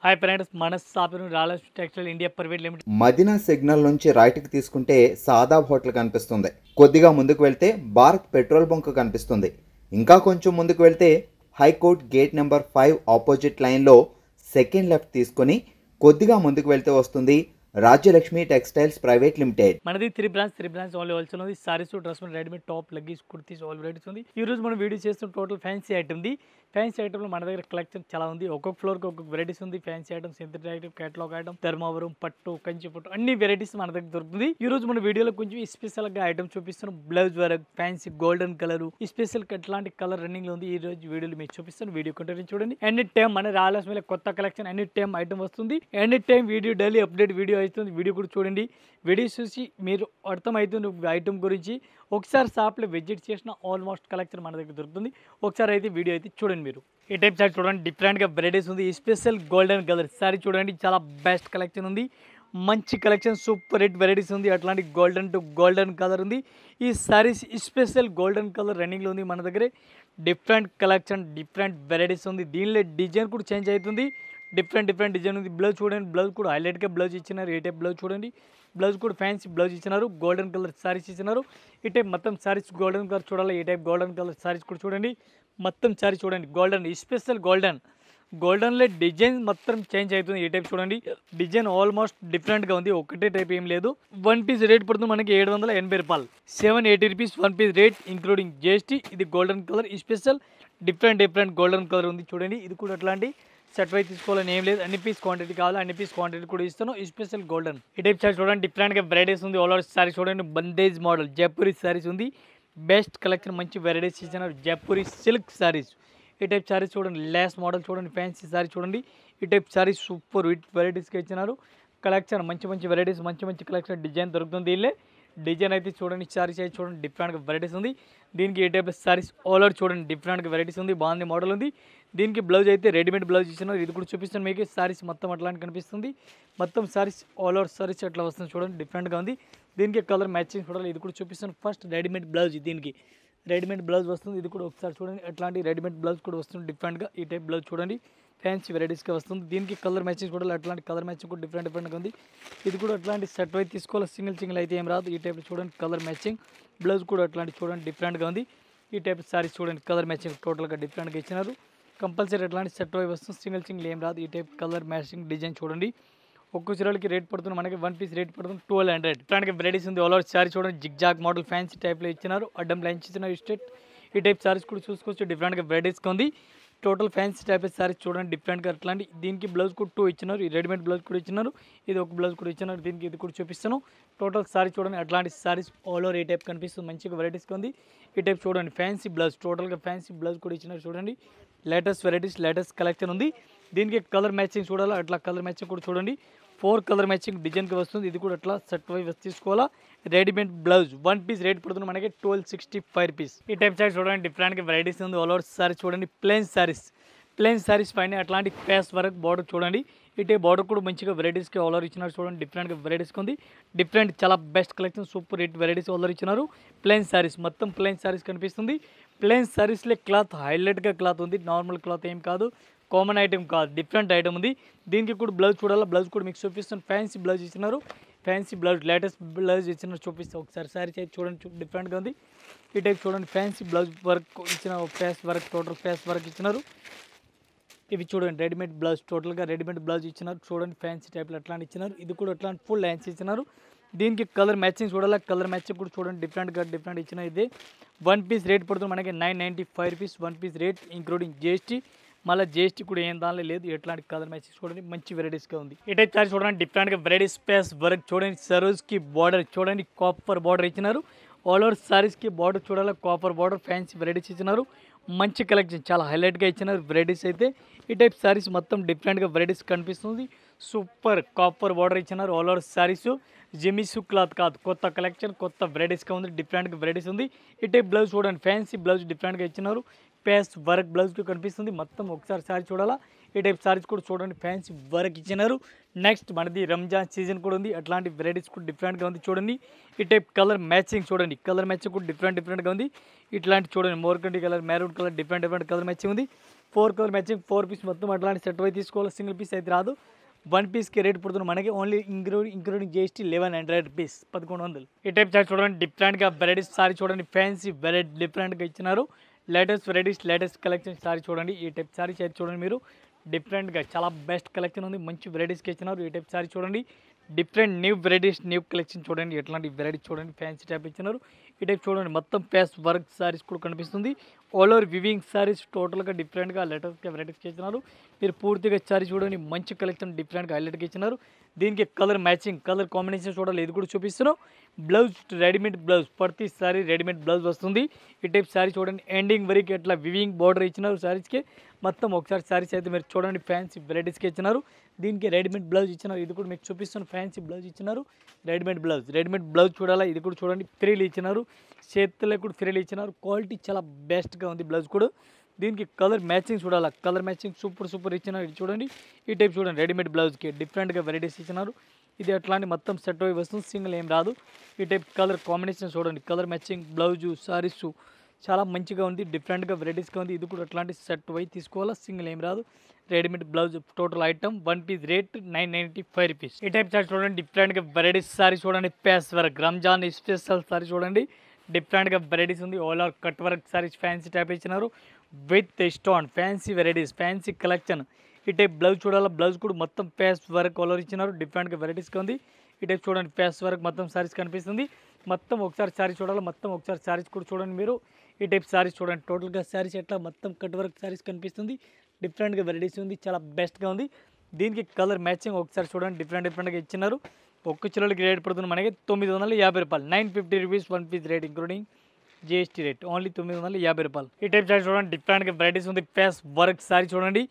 Hi friends, మన షాపును రాలస్ textile India private limited Madina signal నుంచి రైట్కి తీసుకుంటే సాదాబ్ హోటల్ కనిపిస్తుంది. కొద్దిగా ముందుకు వెళ్తే భారత్ పెట్రోల్ బంక్ కనిపిస్తుంది. ఇంకా కొంచెం ముందుకు వెళ్తే హైకోర్ట్ గేట్ నెంబర్ 5 ఆపోజిట్ లైన్లో సెకండ్ లెఫ్ట్ తీసుకొని కొద్దిగా ముందుకు వెళ్తే వస్తుంది రాజ్యలక్ష్మి టెక్స్టైల్స్ ప్రైవేట్ లిమిటెడ్. మనది త్రీ బ్రాంచ్ ఓన్లీ హోల్సేల్ ఉంది. Saris, dress, readymade top, leggings, kurtis all varieties ఉంది. ఈ రోజు మనం వీడియో చేస్తున్న టోటల్ ఫ్యాన్సీ ఐటమ్ ఉంది. ఫ్యాన్సీ ఐటమ్ లో మన దగ్గర కలెక్షన్ చాలా ఉంది. ఒక్కొక్క ఫ్లోర్ కి ఒక్కొక్క వెరైటీస్ ఉంది. Fancy item, synthetic item, catalogue item, Dharmavaram పట్టు, కంచి పట్టు అన్ని వెరైటీస్ మన దగ్గర దొరుకుతుంది. ఈ రోజు మన వీడియోలో కొంచెం స్పెషల్ గా ఐటమ్ చూపిస్తున్నాం. Blouse work, fancy golden colour, ఈ స్పెషల్ ఎట్లాంటి కలర్ రన్నింగ్ లో ఉంది. ఈ రోజు వీడియోలో మీకు చూపిస్తాను. వీడియో కంటిన్యూ చూడండి. ఎనీ టైం మన రాలస్ మీద కొత్త కలెక్షన్ ఎనీ టైం ఐటమ్ వస్తుంది. Any time video daily update video అవుతుంది. వీడియో కూడా చూడండి. వీడియో చూసి మీరు అర్థమవుతుంది ఐటమ్ గురించి. ఒకసారి షాప్లో విజిట్ చేసిన ఆల్మోస్ట్ కలెక్షన్ మన దగ్గర దొరుకుతుంది. ఒకసారి అయితే వీడియో అయితే చూడండి. మీరు ఈ టైప్ సారీ చూడండి, డిఫరెంట్గా వెరైటీస్ ఉంది. స్పెషల్ గోల్డెన్ కలర్ సారీ చూడండి, చాలా బెస్ట్ కలెక్షన్ ఉంది. మంచి కలెక్షన్, సూపర్ హిట్ వెరైటీస్ ఉంది. అట్లాంటి గోల్డెన్ టు గోల్డెన్ కలర్ ఉంది. ఈ సారీస్ స్పెషల్ గోల్డెన్ కలర్ రన్నింగ్లో ఉంది మన దగ్గర. డిఫరెంట్ కలెక్షన్, డిఫరెంట్ వెరైటీస్ ఉంది. దీనిలో డిజైన్ కూడా చేంజ్ అవుతుంది. డిఫరెంట్ డిజైన్ ఉంది. బ్లౌజ్ చూడండి, బ్లౌజ్ కూడా హైలైట్గా బ్లౌజ్ ఇచ్చినారు. ఏ టైప్ బ్లౌజ్ చూడండి, బ్లౌజ్ కూడా ఫ్యాన్సీ బ్లౌజ్ ఇచ్చినారు. గోల్డెన్ కలర్ సారీస్ ఇచ్చినారు. ఈ టైప్ మొత్తం సారీస్ గోల్డెన్ కలర్ చూడాలి. ఈ టైప్ గోల్డెన్ కలర్ సారీస్ కూడా చూడండి. మొత్తం సారీ చూడండి, గోల్డెన్ స్పెషల్ గోల్డెన్లో డిజైన్ మొత్తం చేంజ్ అవుతుంది. ఈ టైప్ చూడండి, డిజైన్ ఆల్మోస్ట్ డిఫరెంట్గా ఉంది. ఒకటే టైప్ ఏం లేదు. వన్ పీస్ రేట్ పడుతుంది మనకి 780 రూపాయలు, 780 rupees one piece rate including GST. ఇది golden colour special different golden colour ఉంది చూడండి. ఇది కూడా అట్లాంటి సెట్ వై తీసుకోవాలని ఏం లేదు. అన్ని పీస్ క్వాంటిటీ కావాలి, అన్ని పీస్ క్వాంటిటీ కూడా ఇస్తాను. స్పెషల్ గోల్డెన్ ఈ టైప్ సారీ చూడండి, డిఫరెంట్గా వెరైటీస్ ఉంది. ఆల్ ఓవర్ సారీ చూడండి, బందేజ్ మోడల్ జైపూరి సారీస్ ఉంది. బెస్ట్ కలెక్షన్, మంచి వెరైటీస్ ఇచ్చినారు. జైపూరి సిల్క్ సారీస్. ఈ టైప్ సారీస్ చూడండి, లేస్ మోడల్ చూడండి, ఫ్యాన్సీ సారీ చూడండి. ఈ టైప్ సారీస్ సూపర్ హిట్ వెరైటీస్గా ఇచ్చినారు. కలెక్షన్ మంచి వెరైటీస్, మంచి కలెక్షన్ డిజైన్ దొరుకుతుంది. దీనిలో డిజైన్ అయితే చూడండి, సారీస్ అయితే చూడండి, డిఫరెంట్గా వెరైటీస్ ఉంది. దీనికి ఏ టైప్ సారీస్ ఆల్ ఓవర్ చూడండి, డిఫరెంట్గా వెరైటీస్ ఉంది. బాగుంది మోడల్ ఉంది. దీనికి బ్లౌజ్ అయితే రెడీమేడ్ బ్లౌజ్ ఇచ్చినారు. ఇది కూడా చూపిస్తాను మీకు. సారీస్ మొత్తం అట్లాంటి కనిపిస్తుంది. మొత్తం సారీస్ ఆల్ ఓవర్ సారీస్ అట్లా వస్తుంది చూడండి, డిఫరెంట్గా ఉంది. దీనికి కలర్ మ్యాచింగ్ చూడాలి. ఇది కూడా చూపిస్తాను. ఫస్ట్ రెడీమేడ్ బ్లౌజ్, దీనికి రెడీమేడ్ బ్లౌజ్ వస్తుంది. ఇది కూడా ఒకసారి చూడండి, అట్లాంటి రెడీమేడ్ బ్లౌజ్ కూడా వస్తుంది డిఫరెంట్గా. ఈ టైప్ బ్లౌజ్ చూడండి, ఫ్యాన్సీ వెరైటీస్గా వస్తుంది. దీనికి కలర్ మ్యాచింగ్ చూడాలి. అట్లాంటి కలర్ మ్యాచింగ్ కూడా డిఫరెంట్గా ఉంది. ఇది కూడా అట్లాంటి సెట్ వైజ్ తీసుకోవాలి, సింగిల్ అయితే ఏం రాదు. ఈ టైప్ చూడండి, కలర్ మ్యాచింగ్ బ్లౌజ్ కూడా అట్లాంటి చూడండి, డిఫరెంట్గా ఉంది. ఈ టైప్ సారీస్ చూడండి, కలర్ మ్యాచింగ్ టోటల్గా డిఫరెంట్గా ఇచ్చినారు. కంపల్సరీ అట్లాంటి సెట్ వైజ్ వస్తుంది, సింగిల్ ఏం రాదు. ఈ టైప్ కలర్ మ్యాచింగ్ డిజైన్ చూడండి. ఒక్కో చీరలకి రేట్ పడుతుంది మనకి, వన్ పీస్ రేట్ పడుతుంది 1200. ఇట్లాంటి వెరైటీస్ ఉంది. ఆల్ ఓవర్ సారీ చూడండి, జిగ్జాగ్ మోడల్ ఫ్యాన్సీ టైప్లో ఇచ్చినారు. అడ్డం లైన్స్ ఇచ్చినారు స్ట్రేట్. ఈ టైప్ సారీస్ కూడా చూసుకోవచ్చు, డిఫరెంట్గా వెరైటీస్గా ఉంది. టోటల్ ఫ్యాన్సీ టైప్ సారీస్ చూడండి, డిఫరెంట్గా అట్లాంటి. దీనికి బ్లౌజ్ కూడా 2 ఇచ్చినారు. ఈ రెడీమేడ్ బ్లౌజ్ కూడా ఇచ్చినారు. ఇది ఒక బ్లౌజ్ కూడా ఇచ్చినారు. దీనికి ఇది కూడా చూపిస్తాను. టోటల్ సారీ చూడండి, అట్లాంటి సారీస్ ఆల్ ఓవర్ ఈ టైప్ కనిపిస్తుంది. మంచిగా వెరైటీస్గా ఉంది. ఈ టైప్ చూడండి, ఫ్యాన్సీ బ్లౌజ్, టోటల్గా ఫ్యాన్సీ బ్లౌజ్ కూడా ఇచ్చినారు చూడండి. లేటెస్ట్ వెరైటీస్, లేటెస్ట్ కలెక్షన్ ఉంది. దీనికి కలర్ మ్యాచింగ్ చూడాలా, అట్లా కలర్ మ్యాచింగ్ కూడా చూడండి. 4 కలర్ మ్యాచింగ్ డిజైన్కి వస్తుంది. ఇది కూడా అట్లా సెట్ వైజ్ తీసుకోవాలా. Readymade blouse one piece rate పడుతుంది మనకి 1265 రూపీస్. ఈ టైప్ సారీ చూడండి, డిఫరెంట్గా వెరైటీస్ ఉంది. ఆల్ ఓవర్ సారీ చూడండి, ప్లెయిన్ సారీస్ పైన అట్లాంటి ప్యాస్ వర్క్ బార్డర్ చూడండి. ఇటే బార్డర్ కూడా మంచిగా వెరైటీస్కి ఆల్ ఓవర్ ఇచ్చినారు చూడండి, డిఫరెంట్గా వెరైటీస్కి ఉంది. డిఫరెంట్ చాలా best collection, super hit varieties all over ఇచ్చినారు. ప్లెయిన్ సారీస్, మొత్తం ప్లెయిన్ సారీస్ కనిపిస్తుంది. ప్లెయిన్ సారీస్లో క్లాత్ హైలైట్గా క్లాత్ ఉంది. నార్మల్ క్లాత్ ఏం కాదు, కామన్ ఐటమ్ కాదు, డిఫరెంట్ ఐటమ్ ఉంది. దీనికి కూడా బ్లౌజ్ చూడాలి. బ్లౌజ్ కూడా మీకు చూపిస్తాను. ఫ్యాన్సీ బ్లౌజ్ ఇచ్చినారు. ఫ్యాన్సీ బ్లౌజ్, లేటెస్ట్ బ్లౌజ్ ఇచ్చినారు. చూపిస్తాను ఒకసారి. సారీ అయితే చూడండి, డిఫరెంట్గా ఉంది. ఈ టైప్ చూడండి, ఫ్యాన్సీ బ్లౌజ్ వర్క్ ఇచ్చిన, ప్యాస్ వర్క్, టోటల్ ప్యాస్ వర్క్ ఇచ్చినారు. ఇవి చూడండి, రెడీమేడ్ బ్లౌజ్, టోటల్గా రెడీమేడ్ బ్లౌజ్ ఇచ్చినారు చూడండి. ఫ్యాన్సీ టైప్లో అట్లాంటి ఇచ్చినారు. ఇది కూడా అట్లాంటి ఫుల్ లైన్స్ ఇచ్చినారు. దీనికి కలర్ మ్యాచింగ్ చూడాలి. కలర్ మ్యాచింగ్ కూడా చూడండి, డిఫరెంట్ ఇచ్చిన. ఇది వన్ పీస్ రేట్ పడుతుంది మనకి 995 rupees one piece rate including GST. మళ్ళీ జిఎస్టీ కూడా ఏం దానిలో లేదు. ఎట్లాంటి కలర్ మ్యాచింగ్ చూడండి, మంచి వెరైటీస్గా ఉంది. ఈ టైప్ సారీ చూడండి, డిఫరెంట్గా వెరైటీస్ స్పేస్ వర్క్ చూడండి. సరోజ్కి బార్డర్ చూడండి, కాపర్ బార్డర్ ఇచ్చినారు. ఆల్ ఓవర్ సారీస్కి బార్డర్ చూడాలి, కాపర్ బార్డర్, ఫ్యాన్సీ వెరైటీస్ ఇచ్చినారు. మంచి కలెక్షన్, చాలా హైలైట్గా ఇచ్చినారు వెరైటీస్ అయితే. ఈ టైప్ సారీస్ మొత్తం డిఫరెంట్గా వెరైటీస్ కనిపిస్తుంది. సూపర్ కాపర్ బార్డర్ ఇచ్చినారు. ఆల్ ఓవర్ సారీస్ జిమిసు క్లాత్ కాదు, కొత్త కలెక్షన్, కొత్త వెరైటీస్గా ఉంది. డిఫరెంట్గా వెరైటీస్ ఉంది. ఈ టైప్ బ్లౌజ్ చూడండి, ఫ్యాన్సీ బ్లౌజ్ డిఫరెంట్గా ఇచ్చినారు. పేస్ వర్క్ బ్లౌజ్ కనిపిస్తుంది. మొత్తం ఒకసారి సారీ చూడాలా. ఈ టైప్ సారీస్ కూడా చూడండి, ఫ్యాన్సీ వర్క్ ఇచ్చినారు. నెక్స్ట్ మనది రంజాన్ సీజన్ కూడా ఉంది, అట్లాంటి వెరైటీస్ కూడా డిఫరెంట్గా ఉంది. చూడండి ఈ టైప్ కలర్ మ్యాచింగ్, చూడండి కలర్ మ్యాచింగ్ కూడా డిఫరెంట్గా ఉంది. ఇట్లాంటి చూడండి మోర్కండి colour, maroon colour, different colour matching ఉంది. 4 కలర్ మ్యాచింగ్, 4 పీస్ మొత్తం అట్లాంటి సెట్ అయితే తీసుకోవాలి. సింగిల్ పీస్ అయితే రాదు. 1 పీస్కి రేట్ పడుతుంది మనకి ఓన్లీ ఇంక్లూడింగ్ GST 1100 రూపీస్, 1100. ఈ టైప్ చార్ట్ చూడండి డిఫరెంట్గా వెరైటీస్ సారీ చూడండి, ఫ్యాన్సీ వెరైటీ డిఫరెంట్గా ఇచ్చినారు. Latest varieties, latest collection sorry చూడండి. ఈ టైప్ సారీ చూడండి మీరు డిఫరెంట్గా చాలా బెస్ట్ కలెక్షన్ ఉంది, మంచి వెరైటీస్కి ఇచ్చినారు. ఈ టైప్ సారీ చూడండి different new varieties, new collection చూడండి. ఎట్లాంటి వెరైటీస్ చూడండి, ఫ్యాన్సీ టైప్ ఇచ్చినారు. ఈ టైప్ చూడండి మొత్తం ప్యాస్ వర్క్ సారీస్ కూడా కనిపిస్తుంది. ఆల్ ఓవర్ వివింగ్ సారీస్ టోటల్గా డిఫరెంట్గా లేటెస్ట్గా వెరైటీస్కి ఇచ్చినారు. మీరు పూర్తిగా సారీ చూడండి, మంచి కలెక్షన్ డిఫరెంట్గా హైలైట్గా ఇచ్చినారు. దీనికి కలర్ మ్యాచింగ్, కలర్ కాంబినేషన్ చూడాలి, ఇది కూడా చూపిస్తున్నాం. బ్లౌజ్ రెడీమేడ్ బ్లౌజ్, ప్రతి సారీ రెడీమేడ్ బ్లౌజ్ వస్తుంది. ఈ టైప్ సారీ చూడండి ఎండింగ్ వరకు ఎట్లా వివింగ్ బార్డర్ ఇచ్చినారు సారీస్కి. మొత్తం ఒకసారి సారీస్ అయితే మీరు చూడండి ఫ్యాన్సీ వెరైటీస్కి ఇచ్చినారు. దీనికి రెడీమేడ్ బ్లౌజ్ ఇచ్చినారు, ఇది కూడా మీకు చూపిస్తున్న ఫ్యాన్సీ బ్లౌజ్ ఇచ్చినారు. రెడీమేడ్ బ్లౌజ్ చూడాలా, ఇది కూడా చూడండి ఫ్రీలు ఇచ్చినారు. చేతుల్లో కూడా ఫ్రీలు ఇచ్చినారు. క్వాలిటీ చాలా బెస్ట్గా ఉంది బ్లౌజ్ కూడా. దీనికి కలర్ మ్యాచింగ్ చూడాలా, కలర్ మ్యాచింగ్ సూపర్ ఇచ్చినారు. ఇది చూడండి ఈ టైప్ చూడండి రెడీమేడ్ బ్లౌజ్కి డిఫరెంట్గా వెరైటీస్ ఇచ్చినారు. ఇది అట్లాంటి మొత్తం సెట్ అయి వస్తుంది, సింగిల్ ఏం రాదు. ఈ టైప్ కలర్ కాంబినేషన్ చూడండి, కలర్ మ్యాచింగ్ బ్లౌజు సారీస్ చాలా మంచిగా ఉంది, డిఫరెంట్గా వెరైటీస్గా ఉంది. ఇది కూడా అట్లాంటి సెట్ అయి తీసుకోవాలా, సింగిల్ ఏం రాదు. Readymade blouse total item 1 piece rate 995 rupees. ఈ టైప్ చార్ట్ చూడండి డిఫరెంట్గా వెరైటీస్ సారీ చూడండి, ప్యాస్ వర్క్ రంజాన్ స్పెషల్ సారీ చూడండి, డిఫరెంట్గా వెరైటీస్ ఉంది. All are cut work saris fancy type ఇచ్చినారు with stone, fancy varieties, fancy collection. ఈ టైప్ బ్లౌజ్ చూడాలా, బ్లౌజ్ కూడా మొత్తం ప్యాస్ వర్క్ కలర్ ఇచ్చినారు, డిఫరెంట్గా వెరైటీస్గా ఉంది. ఈ టైప్ చూడండి ప్యాస్ వర్క్ మొత్తం సారీస్ కనిపిస్తుంది. మొత్తం ఒకసారి సారీ చూడాలి, మొత్తం ఒకసారి సారీస్ కూడా చూడండి మీరు. ఈ టైప్ సారీస్ చూడండి టోటల్గా సారీస్ ఎట్లా మొత్తం కట్ వర్క్ సారీస్ కనిపిస్తుంది, డిఫరెంట్గా వెరైటీస్ ఉంది, చాలా బెస్ట్గా ఉంది. దీనికి కలర్ మ్యాచింగ్ ఒకసారి చూడండి డిఫరెంట్గా ఇచ్చినారు. ఒక్క చిల్లలకి రేట్ పడుతుంది మనకి 950 రూపాయలు, 950 rupees 1 piece rate including GST rate only 950 రూపాయలు. ఈ టైప్ సారీ చూడండి డిఫరెంట్గా వెరైటీస్ ఉంది. ప్యాస్ వర్క్ సారీ చూడండి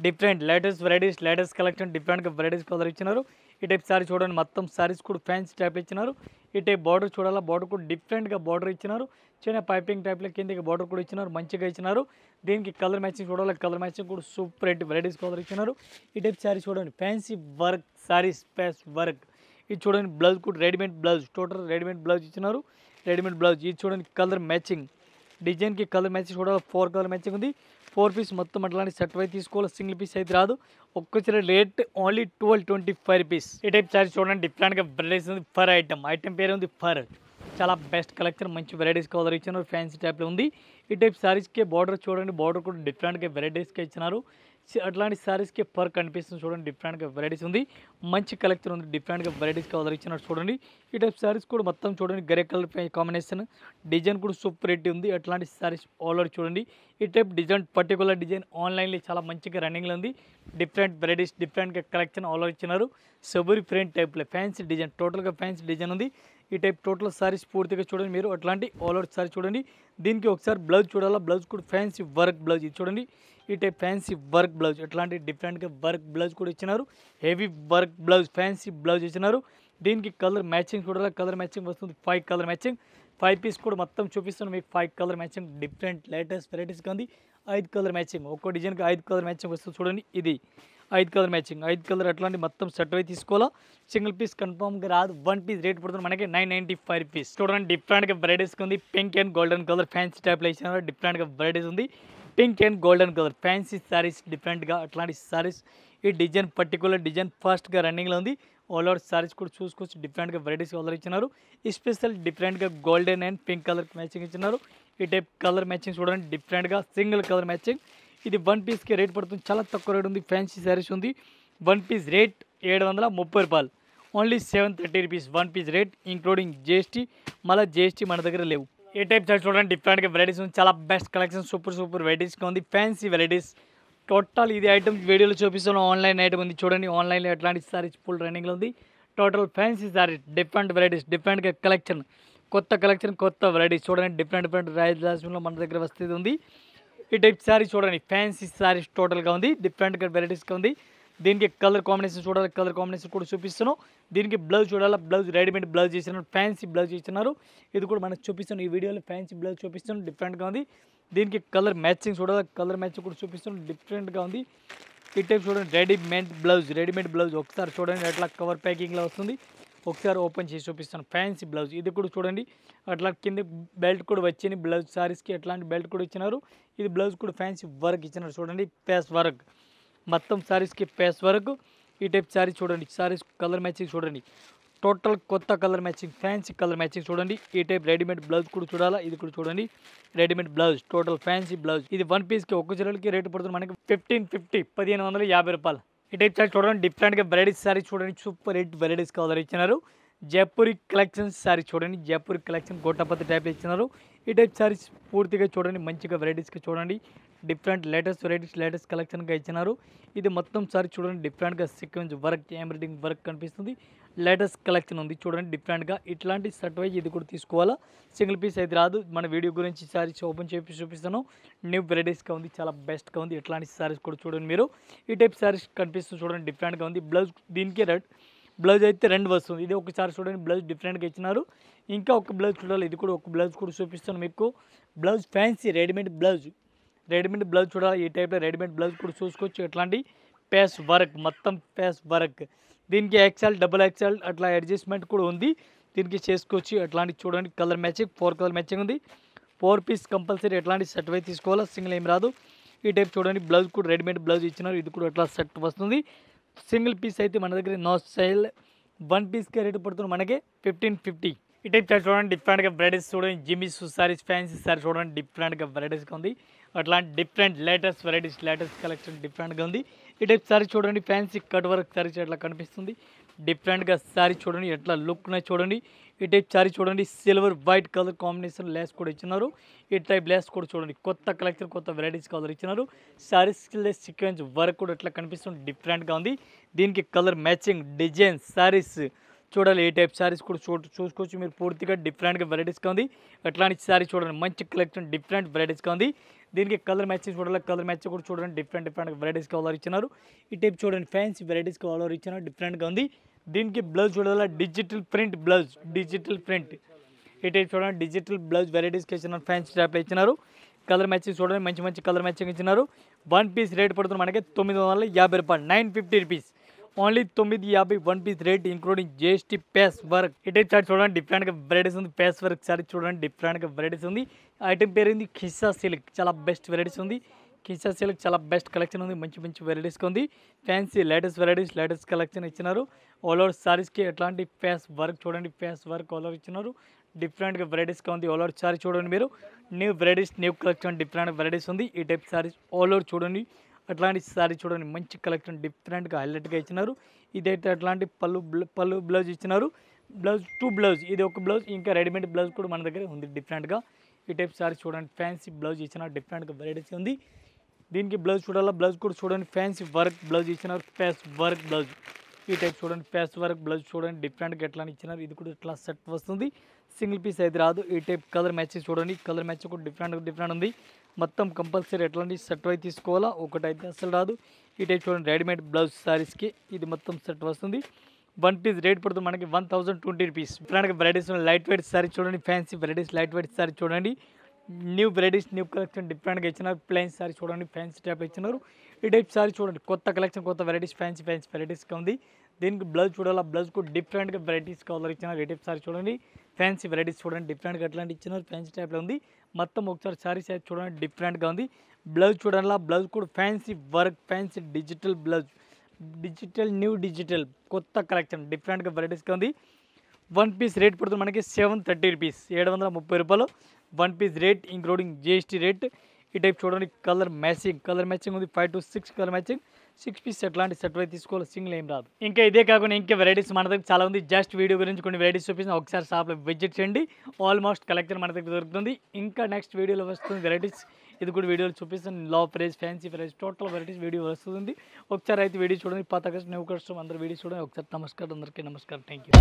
different latest varieties, latest collection, డిఫరెంట్గా వెరైటీస్ కలర్ ఇచ్చినారు. ఈ టైప్ సారీ చూడండి మొత్తం సారీస్ కూడా ఫ్యాన్సీ టైప్ ఇచ్చినారు. ఈ టైప్ బార్డర్ చూడాలా, బార్డర్ కూడా డిఫరెంట్గా బార్డర్ ఇచ్చినారు. చిన్న పైపింగ్ టైప్లో కిందకి బార్డర్ కూడా ఇచ్చినారు, మంచిగా ఇచ్చినారు. దీనికి కలర్ మ్యాచింగ్ చూడాలి, కలర్ మ్యాచింగ్ కూడా సూపర్ రేట్ వెరైటీస్ కలర్ ఇచ్చినారు. ఈ టైప్ సారీ చూడండి ఫ్యాన్సీ వర్క్ సారీస్, ప్యాస్ వర్క్. ఇది చూడండి బ్లౌజ్ కూడా readymade blouse, total readymade blouse ఇచ్చినారు. రెడీమేడ్ బ్లౌజ్ ఇది చూడండి కలర్ మ్యాచింగ్, డిజైన్కి కలర్ మ్యాచింగ్ చూడాలి. 4 కలర్ మ్యాచింగ్ ఉంది. 4 పీస్ మొత్తం అట్లాంటి సెట్ అయితే తీసుకోవాలి, సింగిల్ పీస్ అయితే రాదు. ఒక్కసారి రేట్ ఓన్లీ 1225 రూపీస్. ఈ టైప్ సారీ చూడండి డిఫరెంట్గా వెరైటీస్ ఉంది. ఫర్ ఐటమ్ పేరు ఉంది ఫర్, చాలా బెస్ట్ కలెక్షన్, మంచి వెరైటీస్ కలర్ ఇచ్చినారు, ఫ్యాన్సీ టైప్లో ఉంది. ఈ టైప్ సారీస్కి బార్డర్ చూడండి, బార్డర్ కూడా డిఫరెంట్గా వెరైటీస్గా ఇచ్చినారు. అట్లాంటి సారీస్కి ఫర్ కనిపిస్తుంది చూడండి, డిఫరెంట్గా వెరైటీస్ ఉంది, మంచి కలెక్షన్ ఉంది, డిఫరెంట్గా వెరైటీస్ కలర్ ఇచ్చినారు చూడండి. ఈ టైప్ సారీస్ కూడా మొత్తం చూడండి గ్రే కలర్ కాంబినేషన్, డిజైన్ కూడా సూపర్ రేట్ ఉంది. అట్లాంటి సారీస్ ఆల్ ఓవర్ చూడండి. ఈ టైప్ డిజైన్ పర్టికులర్ డిజైన్ ఆన్లైన్లో చాలా మంచిగా రన్నింగ్లో ఉంది. డిఫరెంట్ వెరైటీస్, డిఫరెంట్గా కలెక్షన్ ఆల్ ఓవర్ ఇచ్చినారు. సబరి ఫ్రెండ్ టైప్లో ఫ్యాన్సీ డిజైన్, టోటల్గా ఫ్యాన్సీ డిజైన్ ఉంది. ఈ టైప్ టోటల్ సారీస్ పూర్తిగా చూడండి మీరు, అట్లాంటి ఆల్ ఓవర్ సారీ చూడండి. దీనికి ఒకసారి బ్లౌజ్ చూడాలా, బ్లౌజ్ కూడా ఫ్యాన్సీ వర్క్ బ్లౌజ్, ఇది చూడండి ఈ టైప్ ఫ్యాన్సీ వర్క్ బ్లౌజ్, అట్లాంటి డిఫరెంట్గా వర్క్ బ్లౌజ్ కూడా ఇచ్చినారు. Heavy work blouse, fancy blouse ఇచ్చినారు. దీనికి కలర్ మ్యాచింగ్ చూడాలా, కలర్ మ్యాచింగ్ వస్తుంది 5 కలర్ మ్యాచింగ్. 5 పీస్ కూడా మొత్తం చూపిస్తున్నాను మీకు, 5 కలర్ మ్యాచింగ్ డిఫరెంట్ లేటెస్ట్ వెరైటీస్గా ఉంది. 5 కలర్ మ్యాచింగ్, ఒక్కో డిజైన్కి 5 కలర్ మ్యాచింగ్ వస్తుంది చూడండి. ఇది 5 కలర్ మ్యాచింగ్, 5 కలర్ అట్లాంటి మొత్తం సెట్ అయితే తీసుకోవాలా, సింగిల్ పీస్ కన్ఫామ్గా రాదు. 1 పీస్ రేట్ పడుతుంది మనకి 995 రూపీస్. చూడండి డిఫరెంట్గా వెరైటీస్గా ఉంది. Pink and golden colour fancy టైప్లో ఇచ్చినారు, డిఫరెంట్గా వెరైటీస్ ఉంది. Pink and golden colour fancy saris, డిఫరెంట్గా అట్లాంటి సారీస్. ఈ డిజైన్ పర్టికులర్ డిజైన్ ఫాస్ట్గా రన్నింగ్లో ఉంది. ఆల్ ఓవర్ సారీస్ కూడా చూసుకోవచ్చు, డిఫరెంట్గా వెరైటీస్ కలర్ ఇచ్చినారు. ఈ స్పెషల్ డిఫరెంట్గా golden and pink colour matching ఇచ్చినారు. ఈ టైప్ కలర్ మ్యాచింగ్ చూడండి డిఫరెంట్గా సింగిల్ కలర్ మ్యాచింగ్. ఇది 1 పీస్కి రేట్ పడుతుంది, చాలా తక్కువ రేట్ ఉంది. ఫ్యాన్సీ సారీస్ ఉంది. 1 పీస్ రేట్ 730 రూపాయలు, only 730 rupees 1 piece rate including GST. మళ్ళీ GST మన దగ్గర లేవు. ఏ టైప్ సారీ చూడండి డిఫరెంట్గా వెరైటీస్ ఉంది, చాలా బెస్ట్ కలెక్షన్, సూపర్ వెరైటీస్గా ఉంది, ఫ్యాన్సీ వెరైటీస్. టోటల్ ఇది ఐటమ్ వీడియోలో చూపిస్తున్నాం. ఆన్లైన్ ఐటమ్ ఉంది చూడండి, ఆన్లైన్లో ఎట్లాంటి సారీస్ ఫుల్ రన్నింగ్లో ఉంది. Total fancy saris, different varieties, డిఫరెంట్గా కలెక్షన్, కొత్త కలెక్షన్, కొత్త వెరైటీస్ చూడండి. డిఫరెంట్ రాయలసీమలో మన దగ్గర వస్తుంది ఉంది. ఈ టైప్ సారీ చూడండి ఫ్యాన్సీ సారీస్ టోటల్గా ఉంది, డిఫరెంట్గా వెరైటీస్గా ఉంది. దీనికి కలర్ కాంబినేషన్ చూడాలి, కలర్ కాంబినేషన్ కూడా చూపిస్తున్నాం. దీనికి బ్లౌజ్ చూడాలి, బ్లౌజ్ రెడీమేడ్ బ్లౌజ్ ఇచ్చినారు, ఫ్యాన్సీ బ్లౌజ్ ఇచ్చినారు. ఇది కూడా మనకు చూపిస్తున్నాం, ఈ వీడియోలో ఫ్యాన్సీ బ్లౌజ్ చూపిస్తున్నాం, డిఫరెంట్గా ఉంది. దీనికి కలర్ మ్యాచింగ్ చూడాలి, కలర్ మ్యాచింగ్ కూడా చూపిస్తున్నాం, డిఫరెంట్గా ఉంది. ఈ టైప్ చూడండి రెడీమేడ్ బ్లౌజ్ ఒకసారి చూడండి అట్లా కవర్ ప్యాకింగ్లో వస్తుంది. ఒకసారి ఓపెన్ చేసి చూపిస్తాను. ఫ్యాన్సీ బ్లౌజ్ ఇది కూడా చూడండి అట్లా కింద బెల్ట్ కూడా వచ్చింది. బ్లౌజ్ సారీస్కి ఎట్లాంటి బెల్ట్ కూడా ఇచ్చినారు. ఇది బ్లౌజ్ కూడా ఫ్యాన్సీ వర్క్ ఇచ్చినారు చూడండి, పేస్ వర్క్ మొత్తం సారీస్కి పేస్ వర్క్. ఈ టైప్ సారీ చూడండి, సారీస్ కలర్ మ్యాచింగ్ చూడండి, టోటల్ కొత్త colour matching, fancy colour matching చూడండి. ఈ టైప్ రెడీమేడ్ బ్లౌజ్ కూడా చూడాలా. ఇది కూడా చూడండి readymade blouse, total fancy blouse. ఇది 1 పీస్కి ఒక్క చీరలకి రేటు పడుతుంది మనకి 1550 రూపాయలు. ఈ టైప్ సారీ చూడండి, డిఫరెంట్గా వెరైటీస్ సారీ చూడండి, సూపర్ హిట్ వెరైటీస్ కలర్ ఇచ్చినారు. జైపూరి కలెక్షన్స్ సారీ చూడండి, జైపూరి కలెక్షన్ గోటాపత్తి టైప్ ఇచ్చినారు. ఈ టైప్ సారీస్ పూర్తిగా చూడండి, మంచిగా వెరైటీస్గా చూడండి, డిఫరెంట్ లేటెస్ట్ వెరైటీస్ లేటెస్ట్ కలెక్షన్గా ఇచ్చినారు. ఇది మొత్తం సారీ చూడండి, డిఫరెంట్గా సీక్వెన్స్ వర్క్ ఎంబ్రాయిడింగ్ వర్క్ కనిపిస్తుంది. లేటెస్ట్ కలెక్షన్ ఉంది చూడండి డిఫరెంట్గా. ఇట్లాంటి షర్ట్ వైజ్ ఇది కూడా తీసుకోవాలా, సింగిల్ పీస్ అయితే రాదు. మన వీడియో గురించి సారీస్ ఓపెన్ చేసి చూపిస్తాను. న్యూ వెరైటీస్గా ఉంది, చాలా బెస్ట్గా ఉంది. ఇట్లాంటి సారీస్ కూడా చూడండి మీరు. ఈ టైప్ సారీస్ కనిపిస్తుంది చూడండి, డిఫరెంట్గా ఉంది. బ్లౌజ్ దీనికి రెడ్ బ్లౌజ్ అయితే 2 వస్తుంది. ఇది ఒకసారి చూడండి, బ్లౌజ్ డిఫరెంట్గా ఇచ్చినారు. ఇంకా ఒక బ్లౌజ్ చూడాలి, ఇది కూడా ఒక బ్లౌజ్ కూడా చూపిస్తాను మీకు. బ్లౌజ్ ఫ్యాన్సీ రెడీమేడ్ బ్లౌజ్ చూడాలి. ఈ టైప్లో రెడీమేడ్ బ్లౌజ్ కూడా చూసుకోవచ్చు. ఎట్లాంటి పేస్ వర్క్, మొత్తం పేస్ వర్క్. దీనికి XL, XXL అట్లా అడ్జస్ట్మెంట్ కూడా ఉంది, దీనికి చేసుకోవచ్చు. అట్లాంటి చూడండి కలర్ మ్యాచింగ్, 4 కలర్ మ్యాచింగ్ ఉంది. 4 పీస్ కంపల్సరీ ఎట్లాంటి సెట్ అయితే తీసుకోవాలా, సింగిల్ ఏం రాదు. ఈ టైప్ చూడండి, బ్లౌజ్ కూడా రెడీమేడ్ బ్లౌజ్ ఇచ్చినారు. ఇది కూడా అట్లా సెట్ వస్తుంది. సింగిల్ పీస్ అయితే మన దగ్గర నో సేల్. 1 పీస్కి రేటు పడుతుంది మనకి 1550. ఈ టైప్ చూడండి, డిఫరెంట్గా వెరైటీస్ చూడండి, జిమ్మిస్ సారీస్, ఫ్యాన్సీ సారీ చూడండి, డిఫరెంట్గా వెరైటీస్గా ఉంది. అట్లాంటి different latest varieties latest collection డిఫరెంట్గా ఉంది. ఈ టైప్ సారీ చూడండి, ఫ్యాన్సీ కట్ వర్క్ సారీస్ ఎట్లా కనిపిస్తుంది, డిఫరెంట్గా సారీ చూడండి, ఎట్లా లుక్నే చూడండి. ఈ టైప్ సారీ చూడండి, silver white colour combination lace కూడా ఇచ్చినారు. ఈ టైప్ లేస్ కూడా చూడండి, కొత్త కలెక్షన్ కొత్త వెరైటీస్ కలర్ ఇచ్చినారు. సారీస్ సీక్వెన్స్ వర్క్ కూడా ఎట్లా కనిపిస్తుంది, డిఫరెంట్గా ఉంది. దీనికి కలర్ మ్యాచింగ్ డిజైన్ సారీస్ చూడాలి. ఈ టైప్ సారీస్ కూడా చూసుకోవచ్చు మీరు, పూర్తిగా డిఫరెంట్గా వెరైటీస్గా ఉంది. అట్లాంటి సారీ చూడండి, మంచి కలెక్షన్ డిఫరెంట్ వెరైటీస్గా ఉంది. దీనికి కలర్ మ్యాచింగ్ చూడాలి, కలర్ మ్యాచింగ్ కూడా చూడండి, డిఫరెంట్ వెరైటీస్ కలర్ ఇచ్చినారు. ఈ టైప్ చూడండి, ఫ్యాన్సీ వెరైటీస్ కలర్ ఇచ్చినారు, డిఫరెంట్గా ఉంది. దీనికి బ్లౌజ్ చూడాలి, digital print blouse, digital print. ఈ టైప్ చూడండి, డిజిటల్ బ్లౌజ్ వెరైటీస్కి ఇచ్చినారు, ఫ్యాన్సీ టైప్లో ఇచ్చినారు. కలర్ మ్యాచింగ్ చూడండి, మంచి కలర్ మ్యాచింగ్ ఇచ్చినారు. 1 పీస్ రేట్ పడుతుంది మనకి 950 రూపాయలు, 950 rupees only. 950 1 piece rate including GST పేస్ వర్క్. ఈ టైప్ సారీ చూడండి, డిఫరెంట్గా వెరైటీస్ ఉంది. పేస్ వర్క్ సారీ చూడండి, డిఫరెంట్గా వెరైటీస్ ఉంది. ఐటమ్ పేరు ఏంది, కిస్సా సిల్క్, చాలా బెస్ట్ వెరైటీస్ ఉంది. కిస్సా సిల్క్ చాలా బెస్ట్ కలెక్షన్ ఉంది, మంచి వెరైటీస్గా ఉంది. Fancy latest varieties latest collection ఇచ్చినారు. ఆల్ ఓవర్ సారీస్కి ఎట్లాంటి పేస్ వర్క్ చూడండి, పేస్ వర్క్ ఆల్ ఓవర్ ఇచ్చినారు. డిఫరెంట్గా వెరైటీస్గా ఉంది. ఆల్ ఓవర్ సారీ చూడండి మీరు, new varieties new collection different varieties ఉంది. ఈ టైప్ సారీస్ ఆల్ ఓవర్ చూడండి, అట్లాంటి సారీ చూడండి, మంచి కలెక్షన్ డిఫరెంట్గా హైలైట్గా ఇచ్చినారు. ఇదైతే అట్లాంటి పళ్ళు బ్లౌజ్ ఇచ్చినారు. బ్లౌజ్ 2 బ్లౌజ్, ఇది ఒక బ్లౌజ్, ఇంకా రెడీమేడ్ బ్లౌజ్ కూడా మన దగ్గర ఉంది డిఫరెంట్గా. ఈ టైప్ సారీ చూడండి, ఫ్యాన్సీ బ్లౌజ్ ఇచ్చినారు, డిఫరెంట్గా వెరైటీస్ ఉంది. దీనికి బ్లౌజ్ చూడాలా, బ్లౌజ్ కూడా చూడండి, ఫ్యాన్సీ వర్క్ బ్లౌజ్ ఇచ్చినారు, పేస్ వర్క్ బ్లౌజ్. ఈ టైప్ చూడండి, పేస్ వర్క్ బ్లౌజ్ చూడండి, డిఫరెంట్గా ఎట్లా ఇచ్చినారు. ఇది కూడా ఎట్లా సెట్ వస్తుంది, సింగిల్ పీస్ అయితే రాదు. ఈ టైప్ కలర్ మ్యాచెస్ చూడండి, కలర్ మ్యాచ్ కూడా డిఫరెంట్ ఉంది. మొత్తం కంపల్సరీ ఎట్లాంటి సెట్ అయితే తీసుకోవాలా, ఒకటైతే అసలు రాదు. ఈ టైప్ చూడండి, రెడీమేడ్ బ్లౌజ్ సారీస్కి ఇది మొత్తం సెట్ వస్తుంది. 1 పీస్ రేట్ పడుతుంది మనకి 1020 రూపీస్. డిఫరెంట్గా వెరైటీస్ లైట్ వెయిట్ సారీ చూడండి, fancy varieties light weight sorry చూడండి, న్యూ వెరైటీస్ న్యూ కలెక్షన్ డిఫరెంట్గా ఇచ్చినారు. ప్లెయిన్ సారీ చూడండి, ఫ్యాన్సీ టైప్ ఇచ్చినారు. ఈ టైప్ సారీ చూడండి, కొత్త కలెక్షన్ కొత్త వెరైటీస్ ఫ్యాన్సీ వెరైటీస్గా ఉంది. దీనికి బ్లౌజ్ చూడాలా, బ్లౌజ్ కూడా డిఫరెంట్గా వెరైటీస్ కలర్ ఇచ్చినారు. ఈ టైప్ సారీ చూడండి, ఫ్యాన్సీ వెరైటీస్ చూడండి, డిఫరెంట్గా అట్లాంటి ఇచ్చినారు, ఫ్యాన్సీ టైప్లో ఉంది. మొత్తం ఒకసారి సారీ సైజ్ చూడండి, డిఫరెంట్గా ఉంది. బ్లౌజ్ చూడాలా, బ్లౌజ్ కూడా fancy work, fancy digital blouse, new digital కొత్త కలెక్షన్ డిఫరెంట్గా వెరైటీస్గా ఉంది. 1 పీస్ రేట్ పడుతుంది మనకి 730 రూపీస్, 730 రూపాయలు 1 piece rate including GST rate. ఈ టైప్ చూడండి, కలర్ మ్యాచింగ్ ఉంది, 5 to 6 కలర్ మ్యాచింగ్. 6 పీస్ ఎట్లాంటి సెట్ అయితే తీసుకోవాలి, సింగిల్ ఏం రాదు. ఇంకా ఇదే కాకుండా ఇంకా వెరైటీస్ మన దగ్గర చాలా ఉంది. జస్ట్ వీడియో గురించి కొన్ని వెరైటీస్ చూపించిన ఒకసారి షాప్లో విజిట్ చేయండి. ఆల్మోస్ట్ కలెక్షన్ మన దగ్గర దొరుకుతుంది. ఇంకా నెక్స్ట్ వీడియోలో వస్తుంది వెరైటీస్, ఇది కూడా వీడియోలో చూపిస్తాను. లో price, fancy price, total varieties video వస్తుంది. ఒకసారి అయితే వీడియో చూడండి, పాత కస్టమర్ న్యూ కస్టమర్ అందరూ వీడియో చూడండి. ఒకసారి నమస్కారం, అందరికీ నమస్కారం, థ్యాంక్ యూ.